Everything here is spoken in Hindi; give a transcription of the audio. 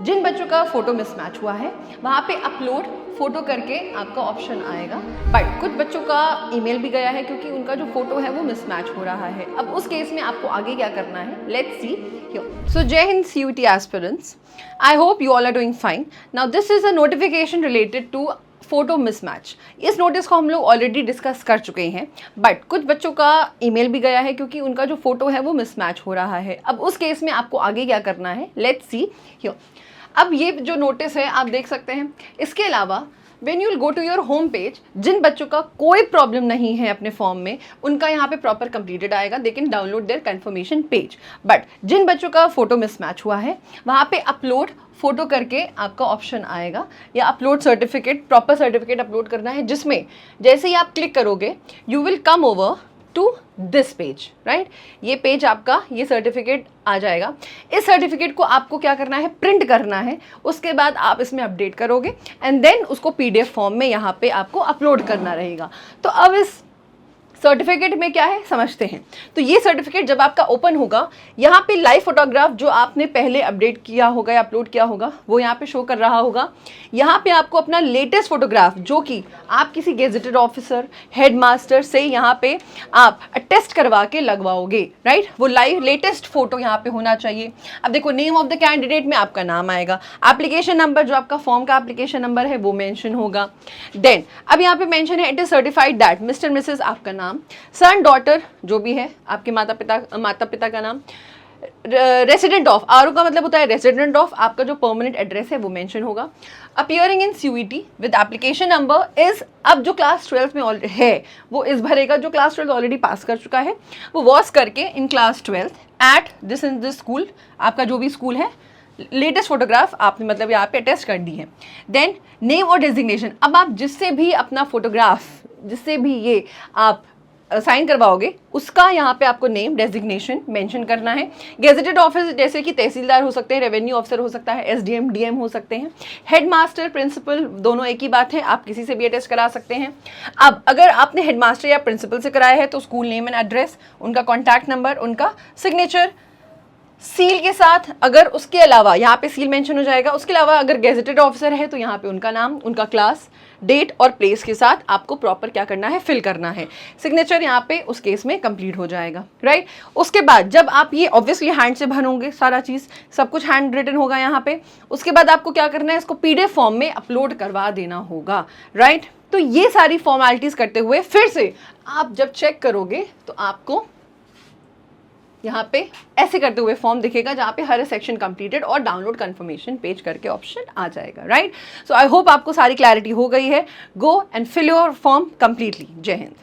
जिन बच्चों का फोटो मिसमैच हुआ है वहाँ पे अपलोड फोटो करके आपका ऑप्शन आएगा, बट कुछ बच्चों का ईमेल भी गया है क्योंकि उनका जो फोटो है वो मिसमैच हो रहा है। अब उस केस में आपको आगे क्या करना है, लेट्स सी हियर। सो जय हिंद CUET aspirants, I hope you all are doing fine. Now this is a notification related to photo mismatch. इस नोटिस को हम लोग ऑलरेडी डिस्कस कर चुके हैं, बट कुछ बच्चों का ईमेल भी गया है क्योंकि उनका जो फोटो है वो मिसमैच हो रहा है। अब उस केस में आपको आगे क्या करना है, लेट्स सी हियर। अब ये जो नोटिस है आप देख सकते हैं। इसके अलावा when you will go to your home page, जिन बच्चों का कोई प्रॉब्लम नहीं है अपने फॉर्म में, उनका यहाँ पे प्रॉपर कंप्लीटेड आएगा, they can download their confirmation page. But जिन बच्चों का फोटो मिसमैच हुआ है वहाँ पे अपलोड फोटो करके आपका ऑप्शन आएगा, या upload certificate, proper certificate upload करना है, जिसमें जैसे ही आप क्लिक करोगे you will come over to this page, right. ये पेज आपका, ये सर्टिफिकेट आ जाएगा। इस सर्टिफिकेट को आपको क्या करना है, प्रिंट करना है। उसके बाद आप इसमें अपडेट करोगे एंड देन उसको PDF फॉर्म में यहाँ पे आपको अपलोड करना रहेगा। तो अब इस सर्टिफिकेट में क्या है समझते हैं। तो ये सर्टिफिकेट जब आपका ओपन होगा, यहाँ पे लाइव फोटोग्राफ जो आपने पहले अपडेट किया होगा या अपलोड किया होगा वो यहाँ पे शो कर रहा होगा। यहाँ पे आपको अपना लेटेस्ट फोटोग्राफ जो कि आप किसी गेजेटेड ऑफिसर, हेडमास्टर से यहाँ पे आप अटेस्ट करवा के लगवाओगे, राइट। वो लाइव लेटेस्ट फोटो यहाँ पे होना चाहिए। अब देखो, नेम ऑफ द कैंडिडेट में आपका नाम आएगा, एप्लीकेशन नंबर जो आपका फॉर्म का एप्लीकेशन नंबर है वो मेंशन होगा। देन अब यहाँ पे मेंशन है, it is certified that mister Mrs आपका नाम, सन डॉटर जो भी है आपके माता पिता का नाम, रेसिडेंट ऑफ, आर का मतलब होता है रेसिडेंट ऑफ, आपका जो परमानेंट एड्रेस है वो मेंशन होगा। Appearing in CUET with application number is, अब जो क्लास 12 में है वो इस भरेगा, जो क्लास 12 ऑलरेडी पास कर चुका है वो वॉस करके in class 12 at this in this school, आपका जो भी स्कूल है, लेटेस्ट फोटोग्राफ आपने मतलब यहाँ पे अटेस्ट कर दी है। देन नेम और डेजिग्नेशन, अब आप जिससे भी अपना फोटोग्राफ, जिससे भी ये आप साइन करवाओगे उसका यहाँ पे आपको नेम, डेजिग्नेशन मेंशन करना है। गेजेटेड ऑफिस जैसे कि तहसीलदार हो सकते हैं, रेवेन्यू ऑफिसर हो सकता है, SDM DM हो सकते हैं, हेडमास्टर, प्रिंसिपल, दोनों एक ही बात है, आप किसी से भी अटेस्ट करा सकते हैं। अब अगर आपने हेडमास्टर या प्रिंसिपल से कराया है तो स्कूल नेम एंड एड्रेस, उनका कॉन्टैक्ट नंबर, उनका सिग्नेचर सील के साथ। अगर उसके अलावा यहाँ पे सील मेंशन हो जाएगा, उसके अलावा अगर गेजेटेड ऑफिसर है तो यहाँ पे उनका नाम, उनका क्लास, डेट और प्लेस के साथ आपको प्रॉपर क्या करना है, फिल करना है। सिग्नेचर यहाँ पे उस केस में कंप्लीट हो जाएगा, राइट। उसके बाद जब आप ये ऑब्वियसली हैंड से भरोगे, सारा चीज़ सब कुछ हैंड रिटन होगा यहाँ पे। उसके बाद आपको क्या करना है, इसको PDF फॉर्म में अपलोड करवा देना होगा, राइट। तो ये सारी फॉर्मेलिटीज़ करते हुए फिर से आप जब चेक करोगे तो आपको यहाँ पे ऐसे करते हुए फॉर्म दिखेगा जहाँ पे हर सेक्शन कंप्लीटेड और डाउनलोड कंफर्मेशन पेज करके ऑप्शन आ जाएगा, राइट। सो आई होप आपको सारी क्लैरिटी हो गई है। Go and fill your form completely. Jai Hind.